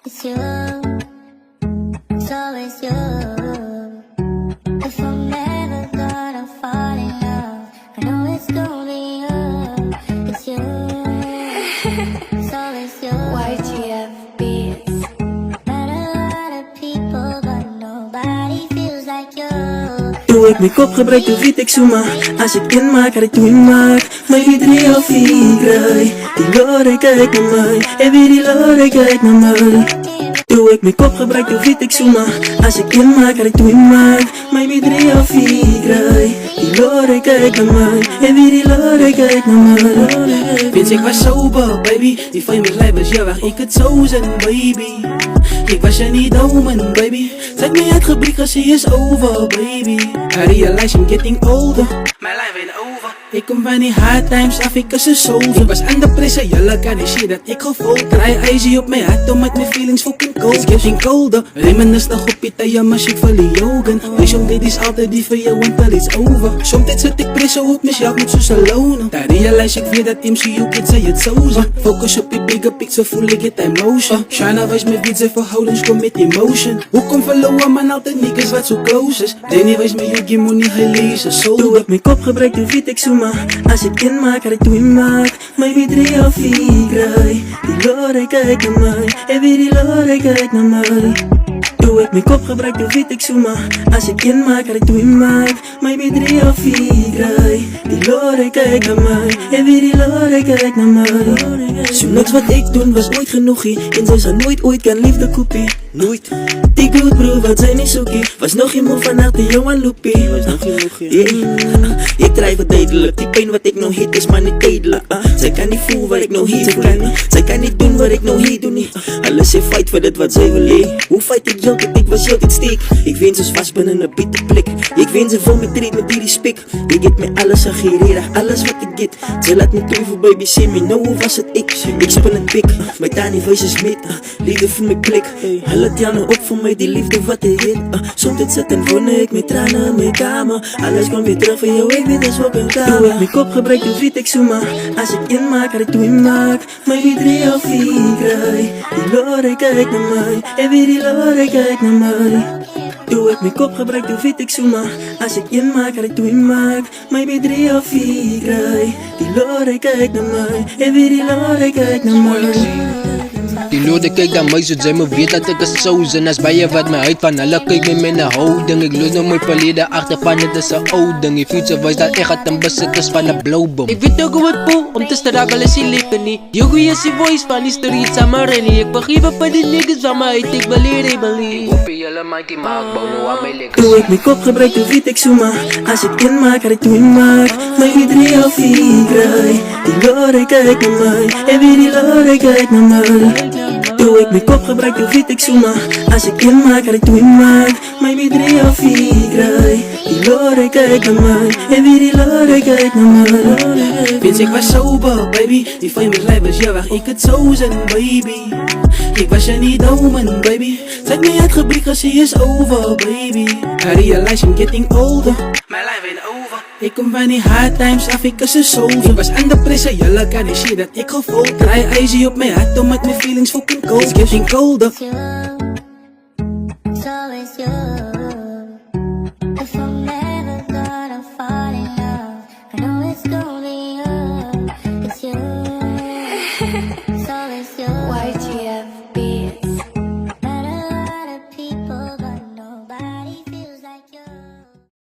It's you, it's always you. If I'm never gonna fall in love, I know it's gonna be you. It's you, it's always you. YGF Beats. Met a lot of people, but nobody feels like you. Doe ik mijn kop gebruik de wiet, ik zoem maar. Als ik inmaak, had ik toen inmaak. Maar wie 3 of 4, die lore kijkt naar mij. En wie die lore kijkt naar mij. Doe ik mijn kop gebruik de wiet, ik zoem maar. Als ik inmaak, had ik toen inmaak. Maar wie 3 of 4, die lore kijkt naar mij. En wie die lore kijkt naar mij. Vindt ik was sober, baby. Die van je misleid was, ja, waar ik het zo zijn, baby. Ik was je niet domen, baby. Zet me het gebrek als je is over, baby. I realize I'm getting older. Mijn life ain't over. Ik kom van die hard times af, ik is een soldier. Ik was under pressure, jullie kan niet zien dat ik gevolgd. Draai icy op mijn hart, omdat mijn feelings fucking cold. It's getting colder. Reminisce op je tijden, maar shit van die yogan. Wees om dit is altijd die voor je, want al is over. Soms zit ik pressure op mezelf, moet zo lonen. Daar realize ik weer dat MCU kids zei het zo zo. Focus op je bigger picture, voel ik het emotion. Shana was met wie ze verhoudings, kom met emotion. Hoe kom verloren, man, altijd niggas wat zo close is. Danny was met Yugi, moet niet gelezen, zo. Doe ik mijn kop gebruik de wiet, ik zoem maar. Als ik inmaak, had ik toen inmaak. Maar wie 3 of 4, die lore kijkt naar mij. En wie die lore kijkt naar mij. Doe ik mijn kop gebruik de wiet, ik zoem maar. Als ik inmaak, had ik toen inmaak. Maar wie 3 of 4, die lore kijkt naar mij. En wie die lore kijkt naar mij. Zo niks wat ik doen was ooit genoegie. En zij zou nooit ooit kan liefde kopie. Nooit. Die good bro, wat zijn niet zoekie. Was nog iemand vannacht die jongen loopie. Was nog geen loopie. Ik drijf het tijdelijk. Die pijn wat ik nou hit is maar niet tijdelijk. Zij kan niet voelen wat ik nou hier voel. Zij kan niet doen wat ik nou hier doe niet. Alles in fight voor dit wat zij wil lee. Hoe fight ik jou dat ik was jou dit steek. Ik wens ze vast binnen een bitter blik. Ik wens ze vol met treed met die spik. Ik get me alles agereren, alles wat ik get. Ze laat me twijfel baby, see me nou hoe was het ik. Ik speel een pik, mijn tiny voice is met. Liefde voor mijn klik. Huil het jaren op voor mij die liefde wat ik hit. Soms zit en wonen ik met tranen in mijn kamer. Alles komt weer terug van jou, ik weet dat op een kamer. Doe ik mijn kop gebruik de wiet, ik zoem maar. Als ik inmaak, had ik toen inmaak. Maar wie 3 of 4, die lore kijkt naar mij. En wie die lore kijkt naar mij. Doe ik mijn kop gebruik de wiet, ik zoem maar. Als ik inmaak, had ik toen inmaak. Maar wie 3 of 4, die lore kijkt naar mij. En wie die lore kijkt naar mij. Die lode kyk dan my soos sy me weet dat ek is soos. En as baie wat my uit van hulle kyk met my na houding. Ek los nou my verlede achter van dit is een oud ding. Die future wys dat ek het in besit is van een blauwboom. Ek weet ook hoe het voel om te struggle is die lekker nie. Jogie is die voice van die streets aan my rennie. Ek vergeef op die niggas van my uit, ek wil hier rebellie. Ek hoop jylle maak die maak, bou nou aan my lekker. Doe ik mijn kop gebruik de wiet, ik zoem maar. Als ik inmaak, had ik toen inmaak. Maar wie 3 of 4, die lore kijkt naar mij. En wie die lore kijkt naar mij. Doe ik mijn kop gebruik de wiet, ik zoem maar. Als ik inmaak, had ik toen inmaak. Maar wie 3 of 4, die lore kijkt naar mij. En wie die lore kijkt naar mij. Vindt ik was sober, baby. Die van je misleid was, ja, waar ik het zo zijn, baby. Ik was je niet domen, baby. Zet me het gebrek als je is over, baby. I realize I'm getting older. Mijn life ain't over. Ik kom van die hard times af, ik is een soldier. Ik was under pressure, jullie kan niet zien dat ik gevolgd. Draai icy op mijn hart, omdat mijn feelings fucking cold. It's getting colder. It's you, it's always you. If I'm never gonna fall in love, I know it's gonna be